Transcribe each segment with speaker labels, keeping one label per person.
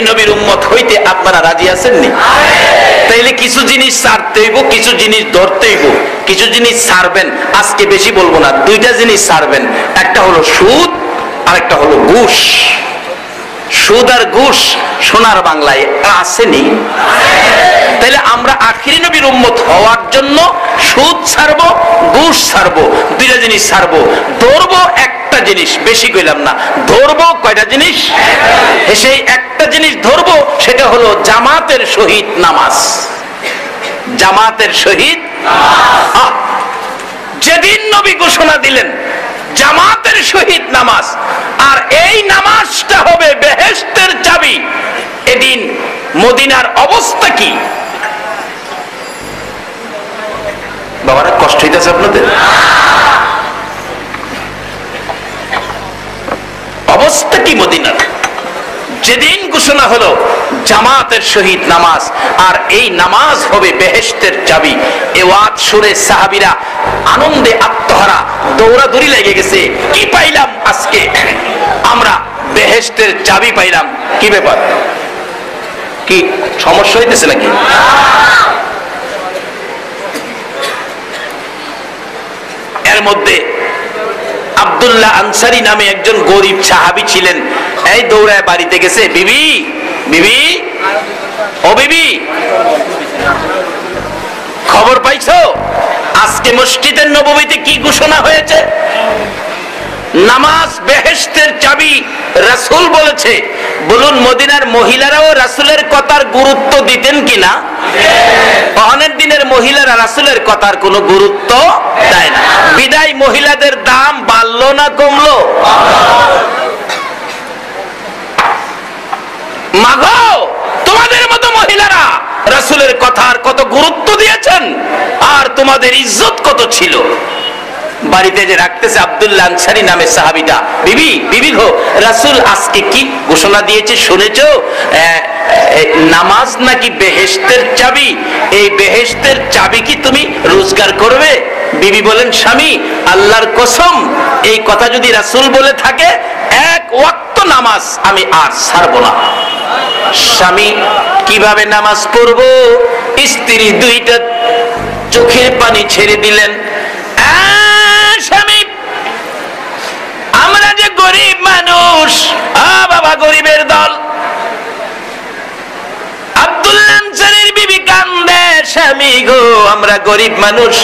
Speaker 1: নবীর উম্মত হইতে আপনারা রাজি আছেননি? তাইলে কিছু জিনিস ছাড়তে হইব, কিছু জিনিস ধরতে হইব। কিছু জিনিস ছাড়বেন, আজকে বেশি বলবো না, দুইটা জিনিস ছাড়বেন। একটা হলো সুদ আর একটা হলো ঘুষ। সুদ আর ঘুষ সোনার বাংলায় আসেনি? তাইলে আমরা আখিরি নবীর উম্মত হওয়ার জন্য সুদ ছাড়বো, ঘুষ ছাড়বো, দুইটা জিনিস ছাড়বো। ধরবো একটা জিনিস, বেশি কইলাম না, ধরবো কয়টা জিনিস? সেই একটা জিনিস ধরবো, সেটা হলো জামাতের সহিত নামাজ। জামাতের সহিত যেদিন নবী ঘোষণা দিলেন জামাতের সহিত নামাজ, আর এই নামাজটা হবে বেহেশতের চাবি, এদিন মদিনার অবস্থা কি? বাবারা কষ্ট হইতেছে আপনাদের? অবস্থা কি মদিনার? যেদিন ঘোষণা হলো জামাতের সহিত নামাজ, আর এই নামাজ হবে বেহেশতের চাবি, এ ওয়াজ শুনে সাহাবীরা আনন্দে আত্মহারা, দৌড়াদৌড়ি লেগে গেছে। কি পাইলাম আজকে আমরা? বেহেশতের চাবি পাইলাম। কি ব্যাপার? কি সমস্যা হইতেছে নাকি? এর মধ্যে আব্দুল্লাহ আনসারী নামে একজন গরিব সাহাবী ছিলেন। এই দৌড়ায় বাড়িতে গেছে, বিবি বিবি, ও বিবি, খবর পাইছো আজকে মসজিদের নববীতে কি ঘোষণা হয়েছে? নামাজ বেহেশতের চাবি রাসূল বলেছে। বলুন মদিনার মহিলারাও রাসূলের কথার গুরুত্ব দিতেন কিনা? অনেক দিনের মহিলারা রাসূলের কথার কোনো গুরুত্ব দেয় না। বিদায় মহিলাদের দাম বাড়লো না কমলো? মাগো, তোমাদের মতো মহিলারা রাসূলের কথার কত গুরুত্ব দিয়েছেন, আর তোমাদের ইজ্জত কত ছিল। বাড়িতে যে রাখতেছে আব্দুল্লাহ আনসারী নামে সাহাবীটা, বিবি বিবি গো, রাসূল আজকে কি ঘোষণা দিয়েছে শুনেছো? নামাজ নাকি বেহেশতের চাবি, এই বেহেশতের চাবি কি তুমি রোজগার করবে? বিবি বলেন, স্বামী আল্লাহর কসম, এই কথা যদি রাসূল বলে থাকে এক ওয়াক্ত নামাজ আমি আর ছাড়বো না। স্বামী কিভাবে নামাজ পড়বো? স্ত্রী দুইটা চোখের পানি ছেড়ে দিলেন। স্বামী, আমরা যে গরিব মানুষ, বাবা গরিবের দল। আব্দুল্লাহ আনসারীর বিবি কান্দে, স্বামী গো আমরা গরিব মানুষ।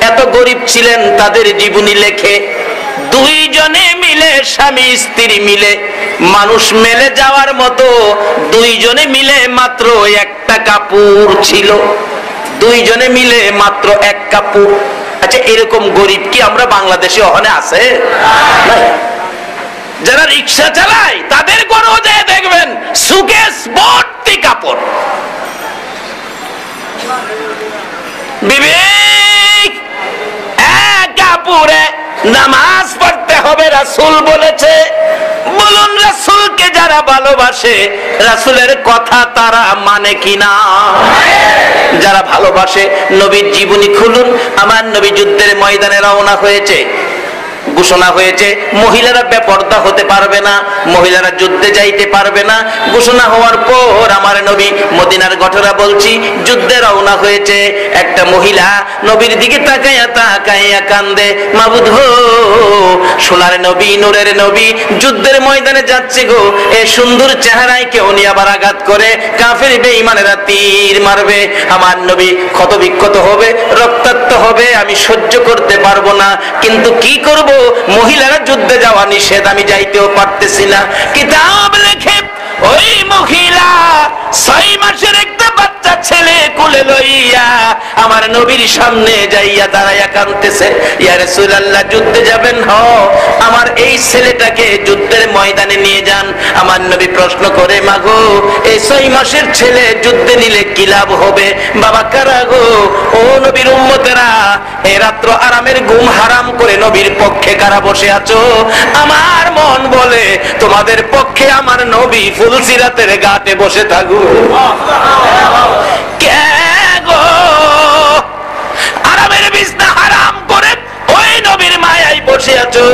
Speaker 1: এত গরিব ছিলেন, তাদের জীবনী লেখে দুইজনে মিলে, স্বামী স্ত্রী মিলে, মানুষ মেলে যাওয়ার মতো দুইজনে মিলে মাত্র একটা কাপড় ছিল। দুইজনে মিলে মাত্র এক কাপড়। আচ্ছা, এরকম গরিব কি আমরা বাংলাদেশে ওখানে আছে? যারা রিক্সা চালায় তাদের ঘরেও যেয়ে দেখবেন সুকেস ভর্তি কাপড়। বিবেক, এক কাপড়ে নামাজ পড়তে হবে রাসূল বলেছে। বলুন রাসূলকে যারা ভালোবাসে, রাসূলের কথা তারা মানে কিনা? যারা ভালোবাসে নবীর জীবনী খুলুন। আমার নবী যুদ্ধের ময়দানে রওনা হয়েছে, ঘোষণা হয়েছে মহিলারা বেপরদা হতে পারবে না, মহিলারা যুদ্ধে যাইতে পারবে না। ঘোষণা হওয়ার পর আমার নবী, মদিনার ঘটনা বলছি, যুদ্ধে রওনা হয়েছে। একটা মহিলা নবীর দিকে তাকাইয়া তাকাইয়া কান্দে, মাবুদ হো, সোনার নবী, নূরের নবী যুদ্ধের ময়দানে যাচ্ছে গো, এই সুন্দর চেহারায় কেউ নিয়ে আবার আঘাত করে, কাফের বেঈমানেরা তীর মারবে, আমার নবী ক্ষত বিক্ষত হবে, রক্তাক্ত হবে, আমি সহ্য করতে পারবো না। কিন্তু কি করব, মহিলারা যুদ্ধে যাওয়া নিষেধ, আমি যাইতেও পারতেছি না। কিতাব লেখে ওই মহিলা 6 মাসের একটা বাচ্চা ছেলে কোলে লইয়া আমার নবীর সামনে যাইয়া দাঁড়াইয়া কাঁদতেছে, ইয়া রাসূলুল্লাহ যুদ্ধে যাবেন? হ, আমার এই ছেলেটাকে যুদ্ধের ময়দানে নিয়ে যান। আমার নবী প্রশ্ন করে, মাগো এই 6 মাসের ছেলে যুদ্ধে নিলে কি লাভ হবে? বাবা কারা গো? ও নবীর উম্মতেরা, এই রাত্র আরামের ঘুম হারাম করে নবীর পক্ষে কারা বসে আছো? আমার মন বলে তোমাদের পক্ষে আমার নবী ফুলসিরাতের ঘাটে বসে থাকুক। কে গো আরামের বিছনা হারাম করে ওই নবীর মায়ায় বসে বসে আছো,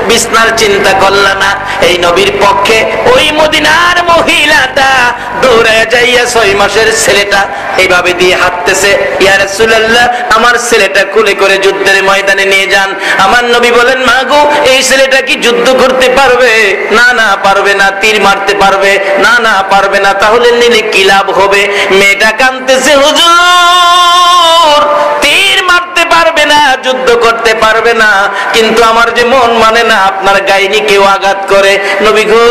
Speaker 1: বিছনার চিন্তা করলা না। এই নবীর পক্ষে ওই মদিনার মহিলাটা দৌড়ে যাইয়া 6 মাসের ছেলেটা এইভাবে দিয়ে হাঁটতেছে, ইয়া রাসূলুল্লাহ আমার ছেলেটা কোলে করে যুদ্ধের ময়দানে নিয়ে যান। আমার নবী বলেন, মা গো এই ছেলেটা কি যুদ্ধ করতে পারবে? না না পারবে না। তীর মারতে পারবে? না না পারবে না। তাহলে নিলে কি লাভ হবে? মেয়েটা কাঁদতেছে, হুজুর তীর মারতে পারবে না, যুদ্ধ করতে পারবে না, কিন্তু আমার যে মন মানে না আপনার গায়ে কেউ আঘাত করে। নবী গো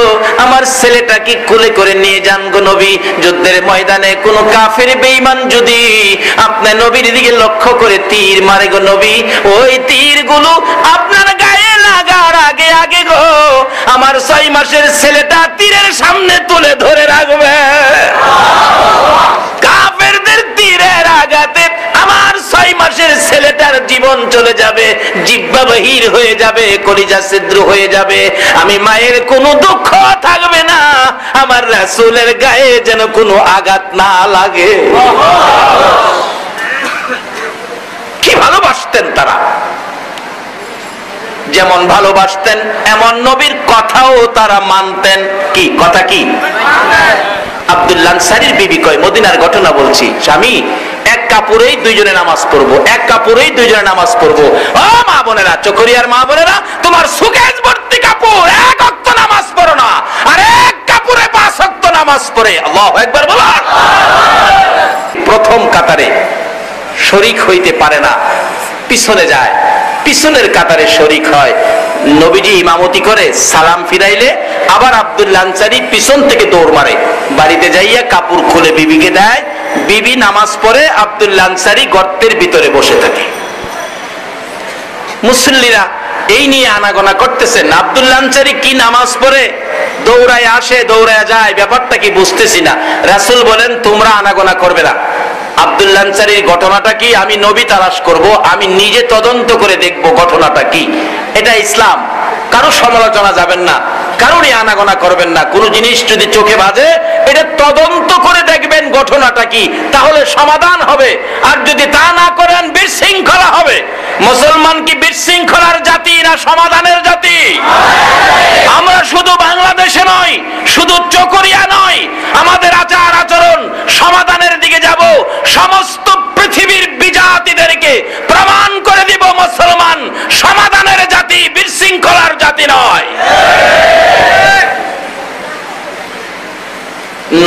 Speaker 1: আমার ছেলেটা কি কোলে করে নিয়ে যান গো নবী। যুদ্ধের ময়দানে কোন কাফের বেঈমান যদি আপনার নবীর দিকে লক্ষ্য করে তীর মারে গো নবী, ওই তীরগুলো আপনার গায়ে লাগার আগে আগে গো আমার 6 মাসের ছেলেটা তীরের সামনে তুলে ধরে রাখবে। কাফেরদের তীরের আঘাতে আমার 6 মাসের ছেলেটার জীবন চলে যাবে, জিহ্বা বাহির হয়ে যাবে, কলিজা ছিদ্র হয়ে যাবে। আমি মায়ের কোনো দুঃখ থাকবে না, আমার রাসূলের গায়ে যেন কোনো আঘাত না লাগে। কি ভালোবাসতেন তারা! যেমন ভালোবাসতেন এমন নবীর কথাও তারা মানতেন। কি কথা? কি আব্দুল্লাহ আনসারীর বিবি কয়, মদিনার ঘটনা বলছি, স্বামী এক কাপড়েই দুইজনে নামাজ পড়বো, এক কাপড়েই দুইজনে নামাজ পড়বো। ও মা বোনেরা, চকরিয়ার মা বোনেরা, তোমার সুকেশ ভর্তি কাপড়, এক ওয়াক্ত নামাজ পড়ো না, আর এক কাপড়ে 5 ওয়াক্ত নামাজ পড়ে। আল্লাহু আকবার বলো। প্রথম কাতারে শরীক হইতে পারে না, পিছনে যায়, পিছনের কাতারে শরীক হয়। নবীজি ইমামতি করে সালাম ফিরাইলে আবার আব্দুল্লাহ আনসারী পিছন থেকে দৌড় মারে, বাড়িতে যাইয়া কাপড় খুলে বিবিকে দেয়। বিবি নামাজ পড়ে, আব্দুল্লাহ আনসারী গর্তের ভিতরে বসে থাকে। মুসল্লিরা এই নিয়ে আনাগোনা করতেছেন, আব্দুল্লাহ আনসারী কি নামাজ পড়ে দৌড়ায় আসে দৌড়ায় যায়, ব্যাপারটা কি বুঝতেছি না। রাসূল বলেন, তোমরা আনাগোনা করবে না। আব্দুল্লাহ আনসারীর ঘটনাটা কি আমি নবী তালাশ করব, আমি নিজে তদন্ত করে দেখব ঘটনাটা কি। এটা ইসলাম। কারো সমালোচনা যাবেন না, কারোরই আনাগোনা করবেন না। কোন জিনিস যদি চোখে বাজে এটা তদন্ত করে দেখবেন ঘটনাটা কি, তাহলে সমাধান হবে। আর যদি তা না করেন বিশৃঙ্খলা হবে। মুসলমান কি বিশৃঙ্খলার জাতি না সমাধানের জাতি? আমরা শুধু বাংলাদেশে নয়, শুধু চকরিয়া নয়, আমাদের আচার আচরণ সমাধানের দিকে যাব। সমস্ত পৃথিবীর বিজাতিদেরকে প্রমাণ করে দিব মুসলমান সমাধানের জাতি, বিশৃঙ্খলার জাতি নয়।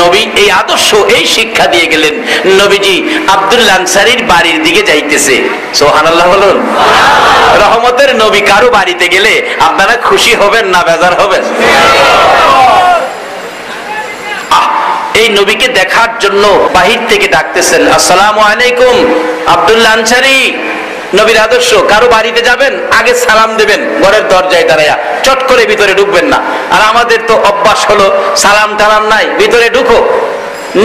Speaker 1: নবী এই আদর্শ, এই শিক্ষা দিয়ে গেলেন। নবীজি আব্দুল্লাহ আনসারীর বাড়ির দিকে যাইতেছে। সুবহানাল্লাহ বলুন। রহমতের নবী কারো বাড়িতে গেলে আপনারা খুশি হবেন না বেজার হবেন? এই নবীকে দেখার জন্য বাহির থেকে ডাকতেছেন, আসসালামু আলাইকুম আব্দুল্লাহ আনসারী। নবীর আদর্শ, কারো বাড়িতে যাবেন আগে সালাম দেবেন, ঘরের দরজায় দাঁড়ায়া, চট করে ভিতরে ঢুকবেন না। আর আমাদের তো অভ্যাস হলো সালাম টালাম নাই, ভিতরে ঢুকো।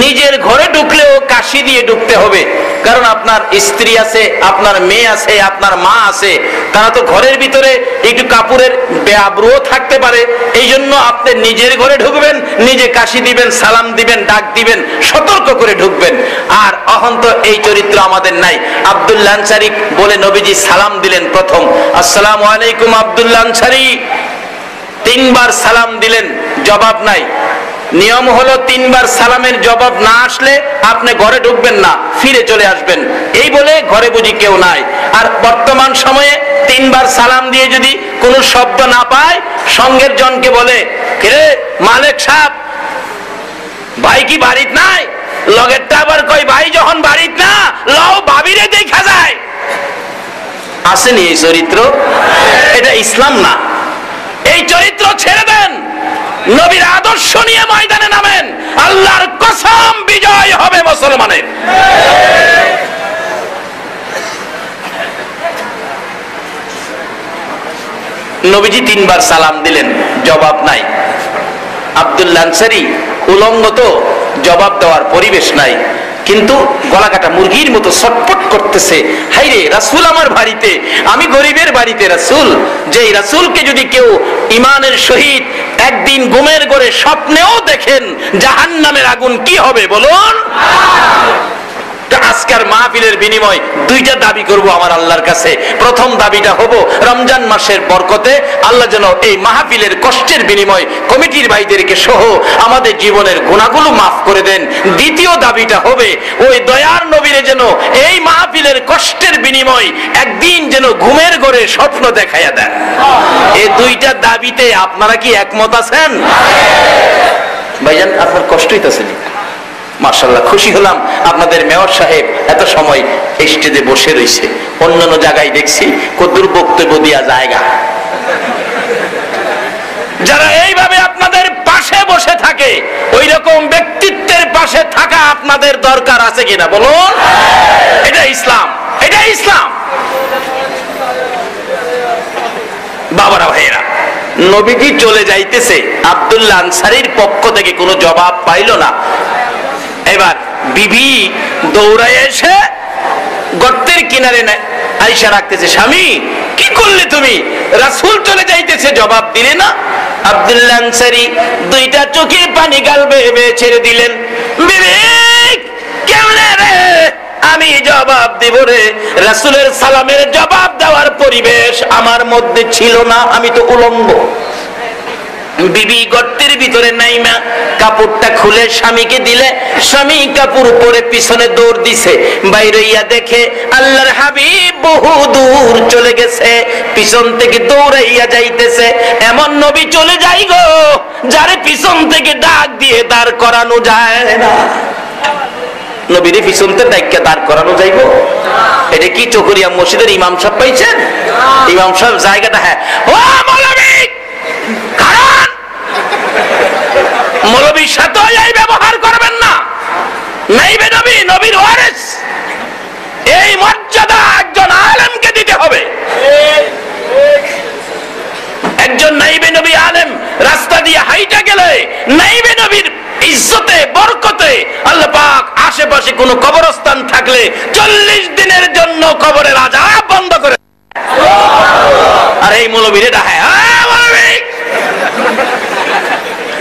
Speaker 1: নিজের ঘরে ঢুকলেও কাশি দিয়ে ঢুকতে হবে, কারণ আপনার স্ত্রী আছে, আপনার মেয়ে আছে, আপনার মা আছে, তারা তো ঘরের ভিতরে একটু কাপড়ের বেআব্রুও থাকতে পারে। এই জন্য আপনি নিজের ঘরে ঢুকবেন, নিজে কাশি দিবেন, সালাম দিবেন, ডাক দিবেন, সতর্ক করে ঢুকবেন। আর অহন্ত এই চরিত্র আমাদের নাই। আব্দুল্লাহ আনসারী বলে নবীজি সালাম দিলেন প্রথম, আসসালামু আলাইকুম আব্দুল্লাহ আনসারী। 3 বার সালাম দিলেন, জবাব নাই। নিয়ম হলো 3 বার সালামের জবাব না আসলে আপনি ঘরে ঢুকবেন না, ফিরে চলে আসবেন। এই বলে ঘরে বুঝি কেউ নাই। আর বর্তমান সময়ে 3 বার সালাম দিয়ে যদি কোনো শব্দ না পায়, সঙ্গের জনকে বলে, কে মালিক সাহেব ভাই কি বাড়িত নাই? লগেরটা আবার কই ভাই যখন বাড়িত না, লও ভাবিরে দেখা যায়। আসেনি এই চরিত্র? এটা ইসলাম না। এই চরিত্র ছেড়ে দেন, নবীর আদর্শ নিয়ে ময়দানে নামেন, আল্লাহর কসম বিজয় হবে মুসলমানের। নবীজি 3 বার সালাম দিলেন, জবাব নাই। আব্দুল্লাহ আনসারী উলঙ্গ, তো জবাব দেওয়ার পরিবেশ নাই, কিন্তু গলা কাটা মুরগির মতো ছটফট করতেছে, হাইরে রাসূল আমার বাড়িতে, আমি গরিবের বাড়িতে রাসূল। যে রাসূলকে যদি কেউ ঈমানের সহিত একদিন ঘুমের ঘরে স্বপ্নেও দেখেন, জাহান্নামের আগুন কি হবে বলুন? আজকের মাহফিলের বিনিময় দুইটা দাবি করব আমার আল্লাহর কাছে। প্রথম দাবিটা হবো রমজান মাসের বরকতে আল্লাহ যেন এই মাহফিলের কষ্টের বিনিময় কমিটির ভাইদেরকে সহ আমাদের জীবনের গুনাহগুলো মাফ করে দেন। দ্বিতীয় দাবিটা হবে ওই দয়ার নবীরে যেন এই মাহফিলের কষ্টের বিনিময় একদিন যেন ঘুমের ঘরে স্বপ্ন দেখাইয়া দেন। এই দুইটা দাবিতে আপনারা কি একমত আছেন? ভাইজান আপনার কষ্ট হইতেছে নি? মাশাআল্লাহ, খুশি হলাম আপনাদের মেয়র সাহেব এত সময় স্টেজে বসে রয়েছে। অন্যান্য জায়গায় দেখছি কদ্দুর বক্তব্য দিয়া জায়গা। যারা এইভাবে আপনাদের পাশে বসে থাকে ওই রকম ব্যক্তিত্বের পাশে থাকা আপনাদের দরকার আছে কিনা বলুন? এটা ইসলাম, এটা ইসলাম। বাবারা ভাইয়েরা, নবীজি চলে যাইতেছে, আব্দুল্লাহ আনসারীর পক্ষ থেকে কোনো জবাব পাইল না। এবার বিবি দৌড়ায় এসে গর্তের কিনারে আইসা রাখতেছে, স্বামী কি করলে তুমি? রাসূল চলে যাইতেছে, জবাব দিলে না। আব্দুল্লাহ আনসারী দুইটা চোখের পানি গাল বেয়ে বেয়ে ছেড়ে দিলেন। বিবি কেমনে রে? আমি জবাব দিব রে? রাসূলের সালামের জবাব দেওয়ার পরিবেশ আমার মধ্যে ছিল না, আমি তো উলঙ্গ। বিবি গর্তের ভিতরে নাইমা কাপড়টা খুলে স্বামীকে দিলে, স্বামী কাপড় পরে পিছনে দৌড় দিছে। বাইরেইয়া দেখে আল্লাহর হাবিব বহু দূর চলে গেছে, পিছন থেকে দৌড়াইয়া যাইতেছে। এমন নবী চলে যাই গো যারে পিছন থেকে ডাক দিয়ে দাঁড় করানো যায় না। নবীরে পিছন থেকে ডাইকা দাঁড় করানো যাইব? এটা কি চকরিয়া মসজিদের ইমাম সাহেব পাইছেন? ইমাম সাহেব জায়গাটা, হ্যাঁ ও মৌলভী কারণ মৌলভীর সাথে এই ব্যবহার করবেন না। নাইবে নবী, নবীর ওয়ারিস, এই মর্যাদা একজন আলেমকে দিতে হবে। একজন নাইবে নবী আলেম রাস্তা দিয়ে হাইটা গেলে নাইবে নবীর ইজ্জতে বরকতে আল্লাহ পাক আশেপাশে কোনো কবরস্থান থাকলে 40 দিনের জন্য কবরের আযাব বন্ধ করে। আর এই মৌলভীর এটা, হ্যাঁ মৌলভী,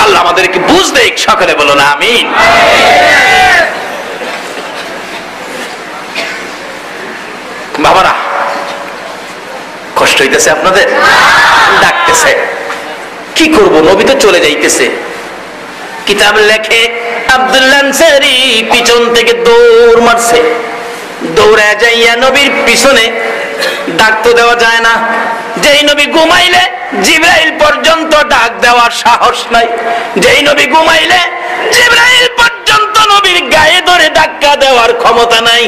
Speaker 1: আল্লাহ আমাদেরকে বুঝ দেখ, সকলে বলো না আমিন। বাবারা কষ্ট হইতেছে আপনাদের? ডাকতেছে, কি করব? নবী তো চলে যাইতেছে। কিতাব লেখে আব্দুল্লাহ আনসারী পিছন থেকে দৌড় মারছে। দৌড়ে যাইয়া নবীর পিছনে ডাক তো দেওয়া যায় না। যেই নবী ঘুমাইলে জিবরাইল পর্যন্ত ডাক দেওয়ার সাহস নাই। যেই নবী ঘুমাইলে জিবরাইল পর্যন্ত নবীর গায়ে ধরে ধাক্কা দেওয়ার ক্ষমতা নাই।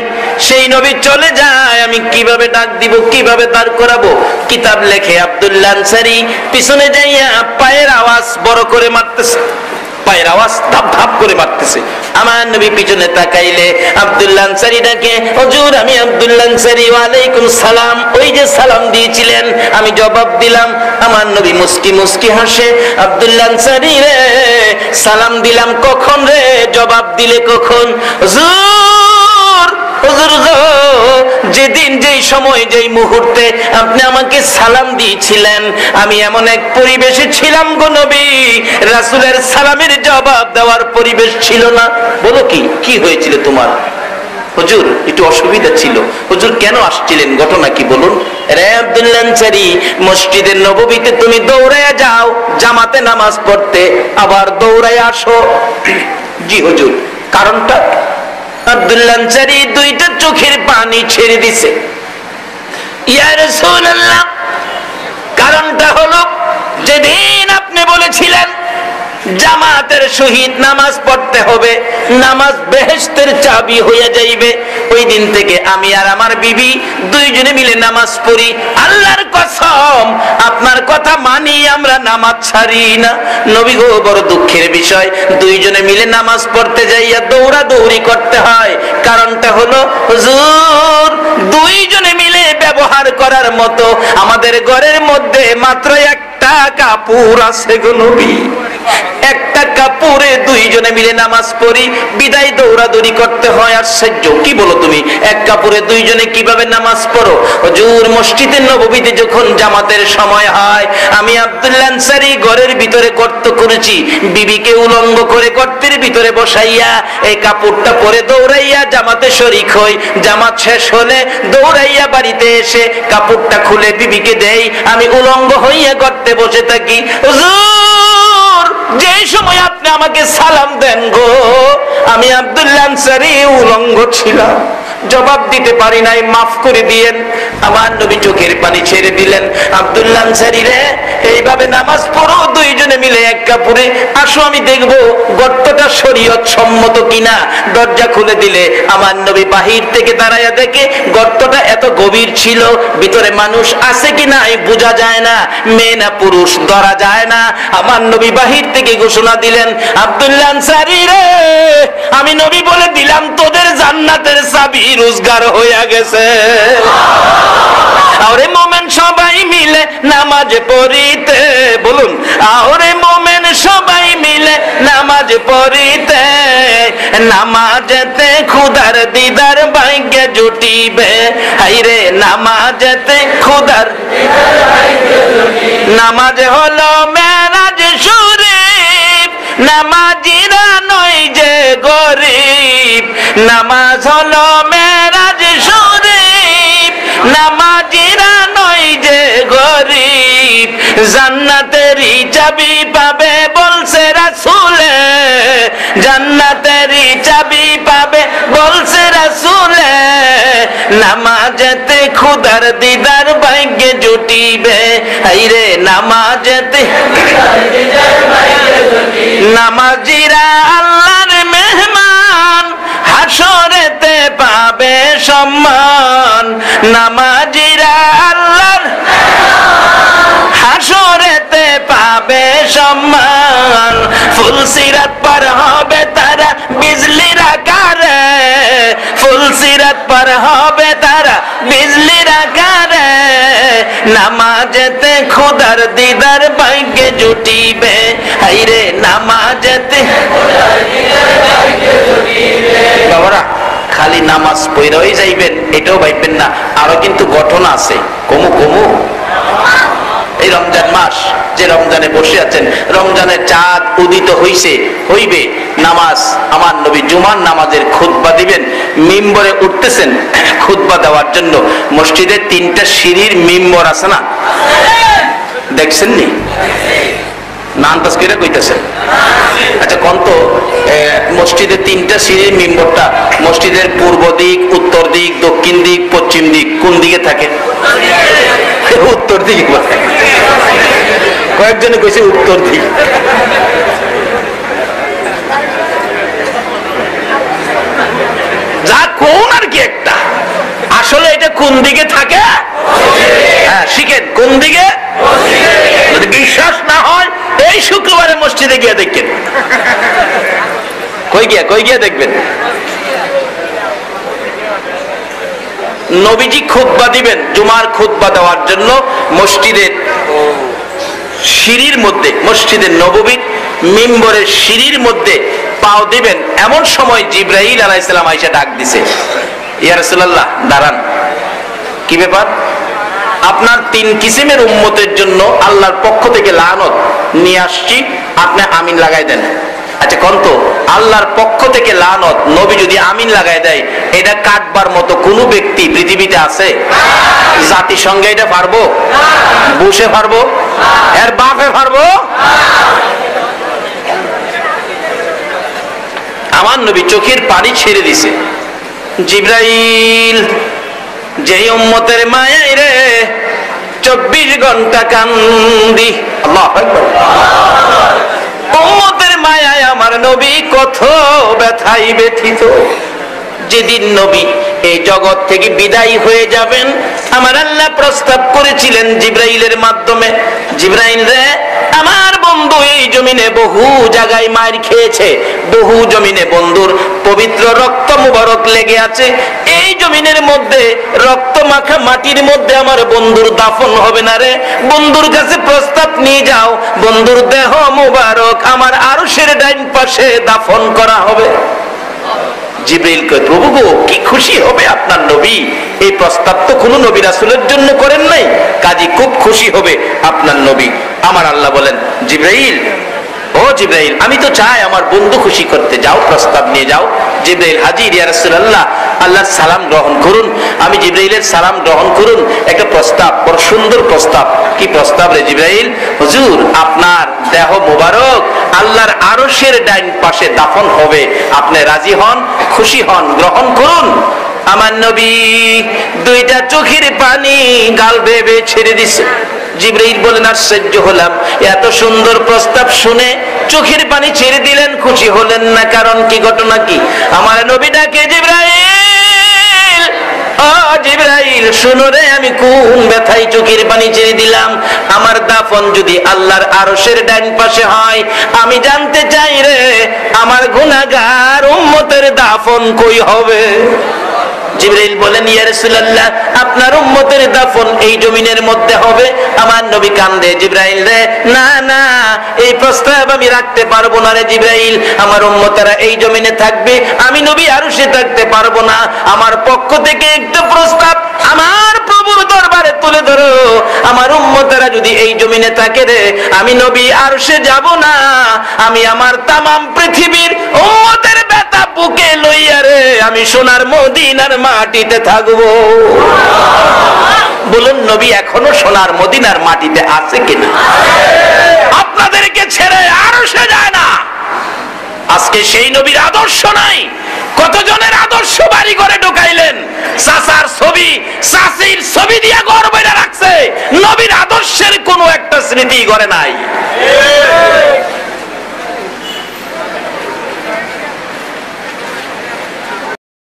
Speaker 1: সেই নবী চলে যায়, আমি কিভাবে ডাক দিব, কিভাবে দাঁড় করাবো? কিতাব লেখে আব্দুল্লাহ আনসারী পিছনে যাইয়া পায়ের আওয়াজ বড় করে মারতেছে, পায়ের আওয়াজ ধাপ ধাপ করে মারতেছে। আমার নবী পিছনে তাকাইলে আব্দুল্লাহ আনসারী ডাকে, হুজুর আমি আব্দুল্লাহ আনসারী, ওয়া আলাইকুম সালাম। ওই যে সালাম দিয়েছিলেন আমি জবাব দিলাম। আমার নবী মুস্কি মুস্কি হাসে, আব্দুল্লাহ আনসারী রে সালাম দিলাম কখন রে, জবাব দিলে কখন? হুজুর হুজুর গো, যেদিন যেই সময় যেই মুহূর্তে আপনি আমাকে সালাম দিয়েছিলেন আমি এমন এক পরিবেশে ছিলাম গো নবী, রাসূলের সালামের জবাব দেওয়ার পরিবেশ ছিল না। বলো কি কি হয়েছিল তোমার? হুজুর একটু অসুবিধা ছিল। হুজুর কেন আসছিলেন, ঘটনা কি বলুন? রে আব্দুল্লাহ আনসারী, মসজিদের নববীতে তুমি দৌড়ায় যাও জামাতে নামাজ পড়তে, আবার দৌড়ায় আসো। জি হুজুর, কারণটা? আব্দুল্লাহ আনসারী দুইটা চোখের পানি ছেড়ে দিছে। ইয়া রাসূলুল্লাহ, কারণটা হলো যেদিন আপনি বলেছিলেন জামাতের সহিত নামাজ পড়তে হবে, নামাজ বেহেশতের চাবি হয়ে যাইবে, ওই দিন থেকে আমি আর আমার বিবি দুইজনে মিলে নামাজ পড়ি। আল্লাহর কসম আপনার কথা মানি, আমরা নামাজ ছাড়ি না। নবী গো, বড় দুঃখের বিষয়, দুইজনে মিলে নামাজ পড়তে যাইয়া দৌড়াদৌড়ি করতে হয়। কারণটা হলো হুজুর দুইজনে মিলে ব্যবহার করার মতো আমাদের ঘরের মধ্যে মাত্র একটা কাপড় আছে গো নবী, একটা একটা কাপড়ে দুইজনে মিলে নামাজ পড়ি, বিদায় দৌড়াদৌড়ি করতে হয়। আশ্চর্য, কি বলো তুমি, এক কাপড়ে দুইজনে কিভাবে নামাজ পড়ো? হুজুর, মসজিদে নববীতে যখন জামাতের সময় হয়, আমি আব্দুল্লাহ আনসারী ঘরের ভিতরে গর্ত করেছি, বিবিকে উলঙ্গ করে গর্তের ভিতরে বসাইয়া এই কাপড়টা পরে দৌড়াইয়া জামাতে শরীক হই। জামাত শেষ হলে দৌড়াইয়া বাড়িতে এসে কাপড়টা খুলে বিবিকে দেই, আমি উলঙ্গ হইয়া গর্তে বসে থাকি। হুজুর, যে সময় আপনি আমাকে সালাম দেন গো, আমি আব্দুল্লাহ আনসারী উলঙ্গ ছিলাম, জবাব দিতে পারি নাই, মাফ করে দিয়েন। আমার নবী চোখের পানি ছেড়ে দিলেন, আব্দুল্লাহ আনসারী রে, এইভাবে নামাজ পড়ো দুইজনে মিলে এক কাপড়ে, আসো আমি দেখবো গর্তটা শরীয়ত সম্মত কিনা। দরজা খুলে দিলে আমার নবী বাহির থেকে দাঁড়াইয়া দেখে গর্তটা এত গভীর ছিল, ভিতরে মানুষ আছে কিনা বোঝা যায় না, মেয়ে না পুরুষ ধরা যায় না। আমার নবী বাহির থেকে ঘোষণা দিলেন, আব্দুল্লাহ আনসারী রে, আমি নবী বলে দিলাম তোদের জান্নাতের চাবি রোজগার হইয়া গেছে। আরে মোমেন সবাই মিলে নামাজ পড়িতে, বলুন, আরে মোমেন সবাই মিলে নামাজ পড়িতে, নামাজেতে খুদার দিদার ভাগ্যে জুটিবে। হাইরে নামাজেতে খুদার, নামাজ হলো মেরাজ শরীফ, নামাজিরা নয় যে গরিব। নামাজ হলো মেরাজ শরীফ, নামাজিরা নয় যে গরিব। জান্নাতেরই চাবি পাবে বলছে রাসূলে, জান্নাতেরই চাবি পাবে বলছে রাসূলে। নামাজেতে খুদার দিদার ভাগ্যে জুটিবে। হাইরে নামাজেতে, নামাজিরা আল্লাহর মেহমান, হাসরেতে পাবে সম্মান। নামাজিরা আল্লাহর, হাসরেতে পাবে সম্মান। ফুলসিরাত পার হবে তারা বিজলির আকারে, ফুলসিরাত পার হবে তারা বিজলির আকারে। নামাজেতে খুদার দিদার ভাগ্যে জুটিবে। হাইরে নামাজেতে, বাবারা খালি নামাজ পড়েই যাইবেন এটাও ভাববেন না, আরো কিন্তু গঠন আছে। কমু কমু এই রমজান মাস, যে রমজানে বসে আছেন, রমজানের চাঁদ উদিত হইছে, হইবে নামাজ, আমার নবী জুমার নামাজের খুতবা দিবেন, মিম্বরে উঠতেছেন খুতবা দেওয়ার জন্য। মসজিদের 3টা সিঁড়ির মিম্বর আছে না, দেখছেন নি? নাম পাস করে কইতেছেন? আচ্ছা কোন তো মসজিদের 3টা সিঁড়ির মিম্বরটা মসজিদের পূর্ব দিক, উত্তর দিক, দক্ষিণ দিক, পশ্চিম দিক, কোন দিকে থাকে? উত্তর দিকে। কয়েকজনে কইছে উত্তর দিক। যা কোন আর কি একটা, আসলে এটা কোন দিকে থাকে? হ্যাঁ শিখেন, কোন দিকে। যদি বিশ্বাস না হয় এই শুক্রবারে মসজিদে গিয়ে দেখেন। কই গিয়া দেখবেন? নবীজি খুতবা দিবেন, জুমার খুতবা দেওয়ার জন্য মসজিদের সিঁড়ির মধ্যে, মসজিদের নববীর মিম্বরের সিঁড়ির মধ্যে পাও দিবেন, এমন সময় জিবরাইল আলাইহিস সালাম আয়েশা ডাক দিছে, ইয়া রাসূলুল্লাহ দাঁড়ান, কি ব্যাপার? আপনার 3 কিসিমের উম্মতের জন্য আল্লাহর পক্ষ থেকে লানত নিয়ে আসছি, আপনি আমিন লাগাই দেন। আচ্ছা কোন তো, আল্লাহর পক্ষ থেকে লানত নবী যদি আমিন লাগাই দেয়, এটা কাটবার মতো কোন ব্যক্তি পৃথিবীতে আছে? জাতিসংঘে এটা পারবো? বুশে পারবো? এর বাপে পারবো? আমার নবী চোখের পানি ছেড়ে দিছে। জিবরাইল, যেই উম্মতের মায়ায় রে 24 ঘন্টা কান্দি, আল্লাহু আকবার, উম্মতের মায়ায় আমার নবী কত ব্যথায় ব্যথিত। যেদিন নবী এই জগৎ থেকে বিদায় হয়ে যাবেন, আমার আল্লাহ প্রস্তাব করেছিলেন জিবরাইলের মাধ্যমে, জিবরাইল রে, আমার বন্ধু এই জমিনে বহু জায়গায় মার খেয়েছে, বহু জমিনে বন্ধুর পবিত্র রক্ত মুবারক লেগে আছে, এই জমিনের মধ্যে রক্ত মাখা মাটির মধ্যে আমার বন্ধুর দাফন হবে না রে, বন্ধুর কাছে প্রস্তাব নিয়ে যাও, বন্ধুর দেহ মুবারক আমার আরশের ডাইন পাশে দাফন করা হবে। জিবরাইল কয়, প্রভু গো, কি খুশি হবে আপনার নবী, এই প্রস্তাব তো কোনো নবী রাসূলের জন্য করেন নাই, কাজী খুব খুশি হবে আপনার নবী। আমার আল্লাহ বলেন, জিবরাইল, ও জিবরাইল, আমি তো চাই আমার বন্ধু খুশি করতে, যাও প্রস্তাব নিয়ে যাও। জিবরাইল হাজির, ইয়া রাসূলুল্লাহ, আল্লাহর সালাম গ্রহণ করুন। আমি জিবরাইলের সালাম গ্রহণ করুন। একটা প্রস্তাব, বড় সুন্দর প্রস্তাব। কি প্রস্তাব রে জিবরাইল? হুজুর, আপনার দেহ মুবারক আল্লাহর আরশের ডাইন পাশে দাফন হবে, আপনি রাজি হন, খুশি হন, গ্রহণ করুন। আমার নবী দুইটা চোখের পানি গাল বেয়ে ছেড়ে দিছে। জিবরাইল বলেন, আশ্চর্য হলাম, এত সুন্দর প্রস্তাব শুনে চোখের পানি ছেড়ে দিলেন, খুশি হলেন না, কারণ কি, ঘটনা কি? আমার নবী ডাকে, জিবরাইল, ও জিবরাইল, শুনো রে, আমি কোন ব্যথায় চোখের পানি ছেড়ে দিলাম? আমার দাফন যদি আল্লাহর আরশের ডান পাশে হয়, আমি জানতে চাই রে, আমার গুনাহগার উম্মতের দাফন কই হবে? জিবরাইল বলেন, ইয়া রাসূলুল্লাহ, আপনার উম্মতের দাফন এই জমিনের মধ্যে হবে। আমার নবী কান্দে, জিবরাইল রে, না না, এই প্রস্তাব আমি রাখতে পারবো না রে জিবরাইল, আমার উম্মতেরা এই জমিনে থাকবে, আমি নবী আরশে থাকতে পারবো না। আমার পক্ষ থেকে একটা প্রস্তাব আমার প্রভুর দরবারে তুলে ধরো, আমার উম্মতেরা যদি এই জমিনে থাকে রে, আমি নবী আরশে যাব না, আমি আমার তামাম পৃথিবীর উম্মতের ব্যথা বুকে লইয়া রে আমি সোনার মদিনার মাটিতে থাকবো। বলুন, নবী এখনো সোনার মদিনার মাটিতে আছে কিনা? আপনাদেরকে ছেড়ে আরশে যায় না। আজকে সেই নবীর আদর্শ নাই। কতজনের আদর্শ বাড়ি করে ঢুকাইলেন, চাচার ছবি, চাচির ছবি দিয়া ঘর বাইরে রাখছে, নবীর আদর্শের কোনো একটা স্মৃতি ঘরে নাই।